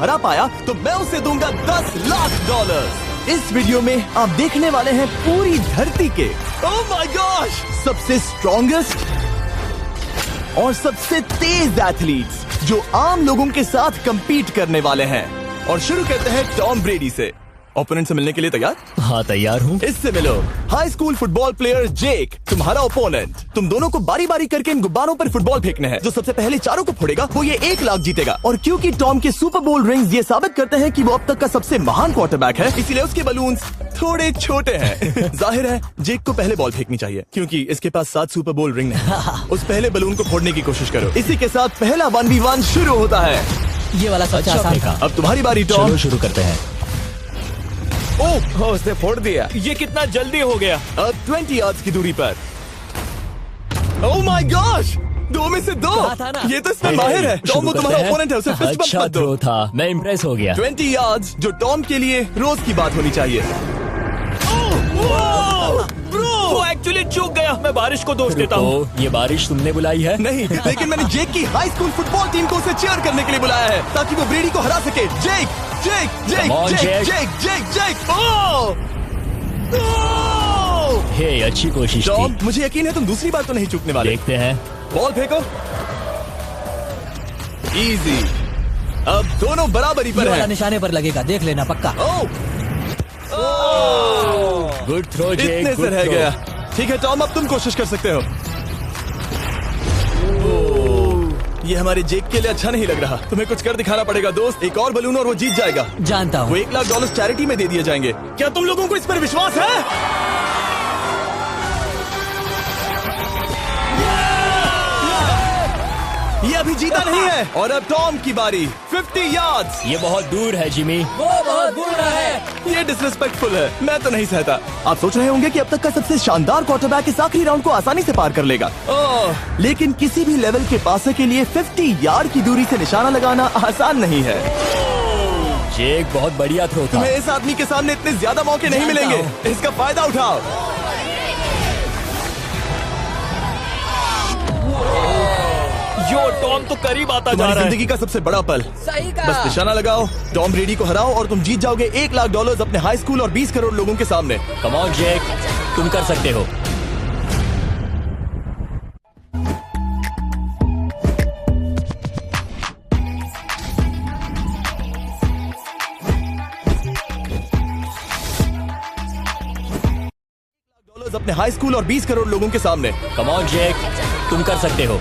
हरा पाया तो मैं उसे दूंगा $10 लाख। इस वीडियो में आप देखने वाले हैं पूरी धरती के ओह माय गॉश सबसे स्ट्रॉन्गेस्ट और सबसे तेज एथलीट्स जो आम लोगों के साथ compete करने वाले हैं। और शुरू करते हैं टॉम ब्रेडी से। ओपोनेंट से मिलने के लिए तैयार? हाँ तैयार हूँ। इससे मिलो। हाई स्कूल फुटबॉल प्लेयर जेक तुम्हारा ओपोनेंट। तुम दोनों को बारी बारी करके इन गुब्बारों पर फुटबॉल फेंकने हैं। जो सबसे पहले चारों को फोड़ेगा वो ये $1 लाख जीतेगा। और क्योंकि टॉम के सुपर बोल रिंग्स ये साबित करते हैं कि वो अब तक का सबसे महान क्वार्टरबैक है, इसीलिए उसके बलून्स थोड़े छोटे हैं। जाहिर है जेक को पहले बॉल फेंकनी चाहिए क्योंकि इसके पास 7 सुपर बोल रिंग है। उस पहले बलून को फोड़ने की कोशिश करो। इसी के साथ पहला 1v1 शुरू होता है। ये वाला सबसे आसान था। अब तुम्हारी बारी टॉम। चलो शुरू करते हैं। ओह उसने फोड़ दिया। ये कितना जल्दी हो गया। अब 20 यार्ड्स की दूरी पर। ओह माय गॉश 2 में से 2। था ना? ये तो इसमें माहिर है। टॉम वो तुम्हारा ओपोनेंट है, उसे फिस्ट बम्प अच्छा मत दो। थ्रो था, मैं इम्प्रेस हो गया। 20 यार्ड्स जो टॉम के लिए रोज की बात होनी चाहिए। वो एक्चुअली चूक गया। मैं बारिश को दोष देता हूँ। ये बारिश तुमने बुलाई है? नहीं, लेकिन मैंने जेक की हाई स्कूल फुटबॉल टीम को उसे चीयर करने के लिए बुलाया है ताकि वो ब्रेडी को हरा सके। जेक जेक जेक Come on, जेक Jake. जेक जेक जेक ओह हे अच्छी कोशिश टॉम थी। मुझे यकीन है तुम दूसरी बार तो नहीं चूकने वाले। देखते हैं। बॉल फेंको। इजी। अब दोनों बराबरी ये पर वाला हैं। निशाने पर लगेगा, देख लेना पक्का। गुड थ्रो जेक, इतने से गुड रह थ्रो। गया। ठीक है टॉम अब तुम कोशिश कर सकते हो। ये हमारे जेक के लिए अच्छा नहीं लग रहा। तुम्हें कुछ कर दिखाना पड़ेगा दोस्त। एक और बलून और वो जीत जाएगा। जानता वो हूँ। $1 लाख चैरिटी में दे दिए जाएंगे। क्या तुम लोगों को इस पर विश्वास है? ये अभी जीता नहीं है। और अब टॉम की बारी। 50 यार्ड्स। ये बहुत दूर है जिमी। वो बहुत बुरा है। ये डिसरिस्पेक्टफुल है। मैं तो नहीं सहता। आप सोच रहे होंगे कि अब तक का सबसे शानदार क्वार्टरबैक इस आखिरी राउंड को आसानी से पार कर लेगा। लेकिन किसी भी लेवल के पासर के लिए 50 यार्ड की दूरी से निशाना लगाना आसान नहीं है। जेक बहुत बढ़िया थ्रो था। तुम्हें इस आदमी के सामने इतने ज्यादा मौके नहीं जानता मिलेंगे। इसका फायदा उठाओ। यो टॉम तो करीब आता जा तुम्हारी रहा है। जिंदगी का सबसे बड़ा पल। सही का। बस निशाना लगाओ, टॉम ब्रेडी को हराओ और तुम जीत जाओगे $1 लाख अपने हाई स्कूल और 20 करोड़ लोगों के सामने। कम ऑन जेक, तुम कर सकते हो। अपने हाई स्कूल और 20 करोड़ लोगों के सामने। कम ऑन जेक, तुम कर सकते हो।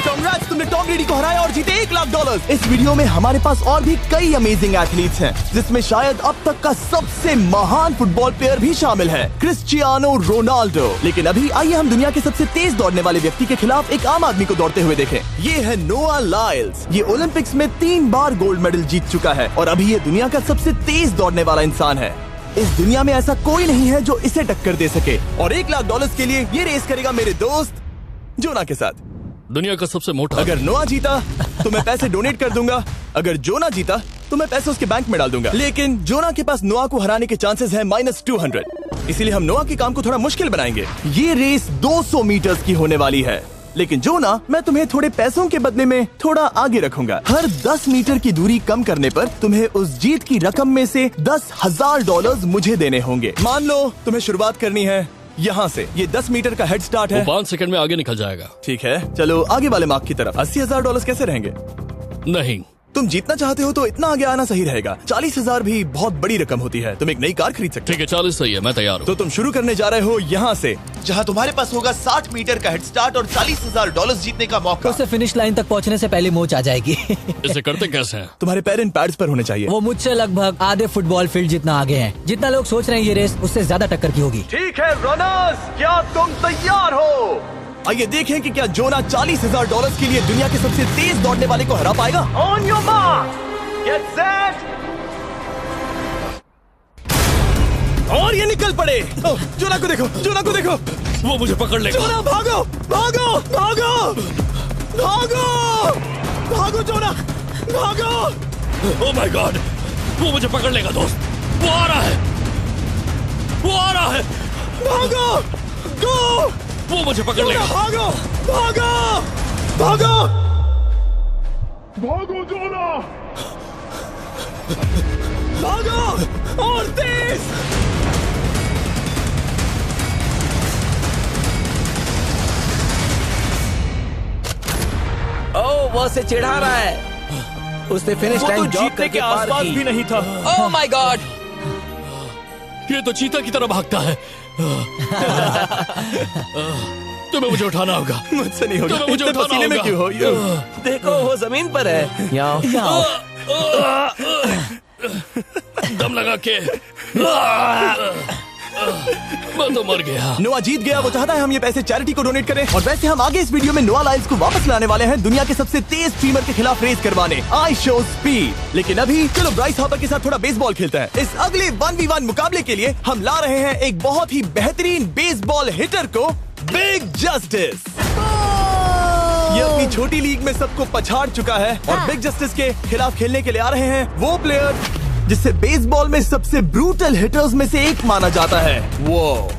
कांग्रेट्स, तुमने टॉम ब्रेडी को हराया और जीते $1 लाख। इस वीडियो में हमारे पास और भी कई अमेजिंग एथलीट्स हैं, जिसमें शायद अब तक का सबसे महान फुटबॉल प्लेयर भी शामिल है, क्रिस्टियानो रोनाल्डो। लेकिन अभी आइए हम दुनिया के सबसे तेज दौड़ने वाले व्यक्ति के खिलाफ एक आम आदमी को दौड़ते हुए देखें। ये है नोआ लाइल्स। ये ओलंपिक्स में 3 बार गोल्ड मेडल जीत चुका है और अभी ये दुनिया का सबसे तेज दौड़ने वाला इंसान है। इस दुनिया में ऐसा कोई नहीं है जो इसे टक्कर दे सके। और $1 लाख के लिए ये रेस करेगा मेरे दोस्त जोना के साथ। दुनिया का सबसे मोटा। अगर नोआ जीता तो मैं पैसे डोनेट कर दूंगा। अगर जोना जीता तो मैं पैसे उसके बैंक में डाल दूंगा। लेकिन जोना के पास नोआ को हराने के चांसेस है -200। इसीलिए हम नोआ के काम को थोड़ा मुश्किल बनाएंगे। ये रेस 200 मीटर्स की होने वाली है। लेकिन जोना, मैं तुम्हें थोड़े पैसों के बदले में थोड़ा आगे रखूंगा। हर 10 मीटर की दूरी कम करने पर तुम्हें उस जीत की रकम में से $10,000 मुझे देने होंगे। मान लो तुम्हें शुरुआत करनी है यहाँ से। ये 10 मीटर का हेड स्टार्ट है। 5 सेकंड में आगे निकल जाएगा। ठीक है, चलो आगे वाले मार्क की तरफ। $80,000 कैसे रहेंगे? नहीं, तुम जीतना चाहते हो तो इतना आगे आना सही रहेगा। 40,000 भी बहुत बड़ी रकम होती है। तुम एक नई कार खरीद सकते हो। ठीक है 40 सही है, मैं तैयार हूँ। तो तुम शुरू करने जा रहे हो यहाँ से, जहाँ तुम्हारे पास होगा 60 मीटर का हेड स्टार्ट और $40,000 जीतने का मौका। उससे फिनिश लाइन तक पहुँचने से पहले मोच आ जाएगी। इसे करते कैसे हैं? तुम्हारे पैर इन पैड्स पर होने चाहिए। वो मुझसे लगभग आधे फुटबॉल फील्ड जितना आगे हैं। जितना लोग सोच रहे हैं ये रेस उससे ज्यादा टक्कर की होगी। ठीक है रनर्स, क्या तुम तैयार हो? आइए देखें कि क्या जोना $40,000 के लिए दुनिया के सबसे तेज दौड़ने वाले को हरा पाएगा। On your mark, get set, और ये निकल पड़े। जोना को देखो, जोना को देखो। वो मुझे पकड़ लेगा। जोना भागो, भागो, भागो, भागो, भागो जोना, भागो। ओह माय गॉड, वो मुझे पकड़ लेगा दोस्त। वो आ रहा है। भागो, गो, वो मुझे पकड़ लेगा। भागो, भागो, भागो, भागो जोना। भागो और तेज। ओह, वो उसे चिढ़ा रहा है। उसने फिनिश वो तो लाइन जॉब जीतने करके के पार आसपास की। भी नहीं था। Oh my God. ये तो चीता की तरह भागता है। तुम्हें मुझे उठाना होगा। मुझसे नहीं होगा। तुम्हें मुझे इतने उठाना पसीने में होगा। क्यों हो? देखो वो जमीन पर है। यहाँ दम लगा के। मैं तो मर गया। नोआ जीत गया। वो चाहता है हम ये पैसे चैरिटी को डोनेट करें। और वैसे हम आगे इस वीडियो में नोआ लाइव्स को वापस लाने वाले हैं दुनिया के सबसे तेज स्ट्रीमर के खिलाफ रेस करवाने, आई शो स्पीड। लेकिन अभी चलो ब्राइस हार्पर के साथ थोड़ा बेसबॉल खेलते हैं। इस अगले 1v1 मुकाबले के लिए हम ला रहे हैं एक बहुत ही बेहतरीन बेसबॉल हिटर को, बिग जस्टिस। ये अपनी छोटी लीग में सबको पछाड़ चुका है और बिग जस्टिस के खिलाफ खेलने के लिए आ रहे हैं वो प्लेयर जिसे बेसबॉल में सबसे ब्रूटल हिटर्स में से एक माना जाता है। वो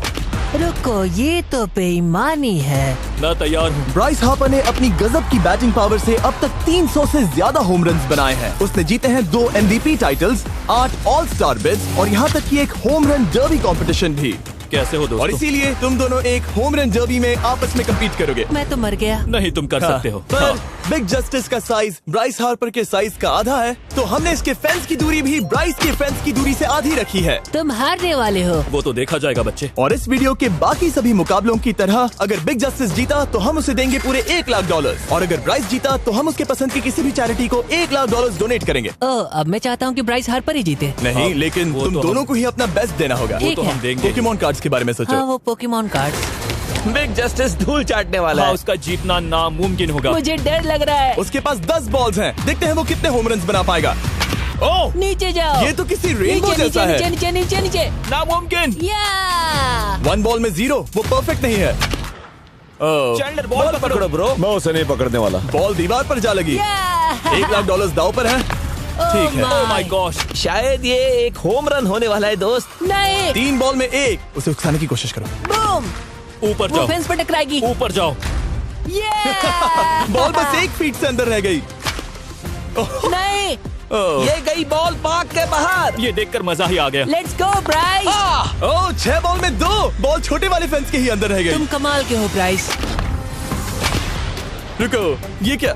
रुको, ये तो बेईमानी है। मैं तैयार हूँ। ब्राइस हार्पर ने अपनी गजब की बैटिंग पावर से अब तक 300 से ज्यादा होम रन्स बनाए हैं। उसने जीते हैं 2 MVP titles, 8 all star bids और यहाँ तक कि एक होम रन डर्बी कंपटीशन भी। कैसे हो और दोस्तों? इसीलिए तुम दोनों एक होम रन डर्बी में आपस में कम्पीट करोगे। मैं तो मर गया। नहीं, तुम कर सकते हो। पर बिग जस्टिस का साइज ब्राइस हार्पर के साइज का आधा है, तो हमने इसके फेंस की दूरी भी ब्राइस के फेंस की दूरी से आधी रखी है। तुम हारने वाले हो। वो तो देखा जाएगा बच्चे। और इस वीडियो के बाकी सभी मुकाबलों की तरह अगर बिग जस्टिस जीता तो हम उसे देंगे पूरे $1 लाख और अगर ब्राइस जीता तो हम उसके पसंद की किसी भी चैरिटी को $1 लाख डोनेट करेंगे। ओह, अब मैं चाहता हूँ कि ब्राइस हार्पर ही जीते। नहीं, लेकिन वो तुम तो दोनों को ही अपना बेस्ट देना होगा। ठीक तो है। हम देंगे। पोकेमॉन कार्ड्स के बारे में सोचो। हाँ, वो पोकेमॉन कार्ड। बिग जस्टिस धूल चाटने वाला हाँ, है। उसका जीतना नामुमकिन होगा। मुझे डर लग रहा है। उसके पास 10 बॉल्स हैं। देखते हैं वो कितने होम रन्स बना पाएगा। ओह, नीचे जाओ। ये तो किसी रेनबो नीचे जैसा नीचे है। नीचे नीचे नीचे। नामुमकिन। या 1 बॉल में 0, वो परफेक्ट नहीं है। चैंडलर बॉल पकड़ो ब्रो। मैं उसे नहीं पकड़ने वाला। बॉल दीवार पर जा लगी। $1 लाख दाव पर है। ठीक है। Oh my gosh. शायद ये एक होम रन होने वाला है दोस्त। नहीं। 3 बॉल में 1, उसे उकसाने की कोशिश करो। बूम। ऊपर वो जाओ, फेंस पर टकराएगी। ऊपर जाओ। बॉल बस 1 फीट से अंदर रह गई। नहीं। ये गई बॉल पार्क के बाहर। ये देखकर मजा ही आ गया। Let's go Bryce. Oh, 6 ball में 2, बॉल छोटे वाले फेंस के ही अंदर रह तुम गई। कमाल के हो ब्राइस। रुको, ये क्या?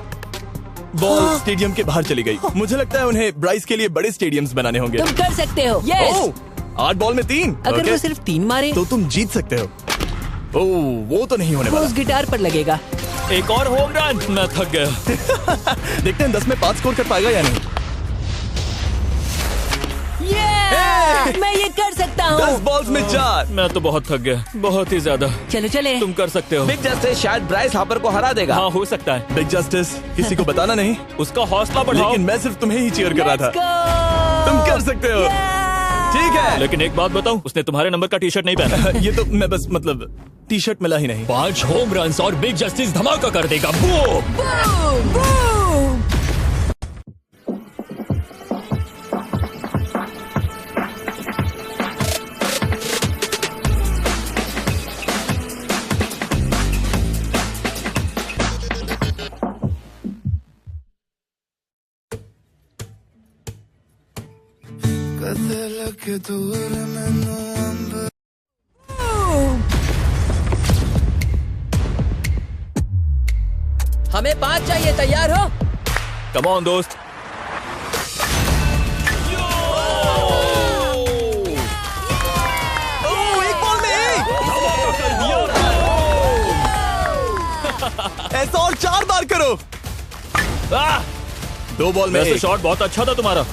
बॉल स्टेडियम के बाहर चली गई। मुझे लगता है उन्हें ब्राइस के लिए बड़े स्टेडियम्स बनाने होंगे। तुम कर सकते हो। यस। ओह, 8 बॉल में 3। अगर ओके, वो सिर्फ 3 मारे तो तुम जीत सकते हो। ओह, वो तो नहीं होने वो वाला। उस गिटार पर लगेगा। एक और होम रन। मैं थक गया। देखते हैं 10 में 5 स्कोर कर पाएगा या नहीं। मैं ये कर सकता 10 हूँ। बॉल्स में 4। मैं तो बहुत थक गया, बहुत ही ज्यादा। चलो चले। तुम कर सकते हो। बिग जस्टिस शायद ब्राइस हार्पर को हरा देगा। हाँ, हो सकता है। बिग जस्टिस किसी को बताना नहीं, उसका हौसला बढ़ाओ। लेकिन मैं सिर्फ तुम्हें ही चीयर कर रहा था। Let's go! तुम कर सकते हो। ठीक है। लेकिन एक बात बताऊं, उसने तुम्हारे नंबर का टी शर्ट नहीं पहना। ये तो मैं बस मतलब टी शर्ट मिला ही नहीं। 5 होम रन्स और बिग जस्टिस धमाका कर देगा। बूम। हमें 5 चाहिए। तैयार हो? कम ऑन दोस्त। ओह, 1 बॉल में 1। ऐसा और 4 बार करो। 2 बॉल में वैसे 1। शॉट बहुत अच्छा था तुम्हारा।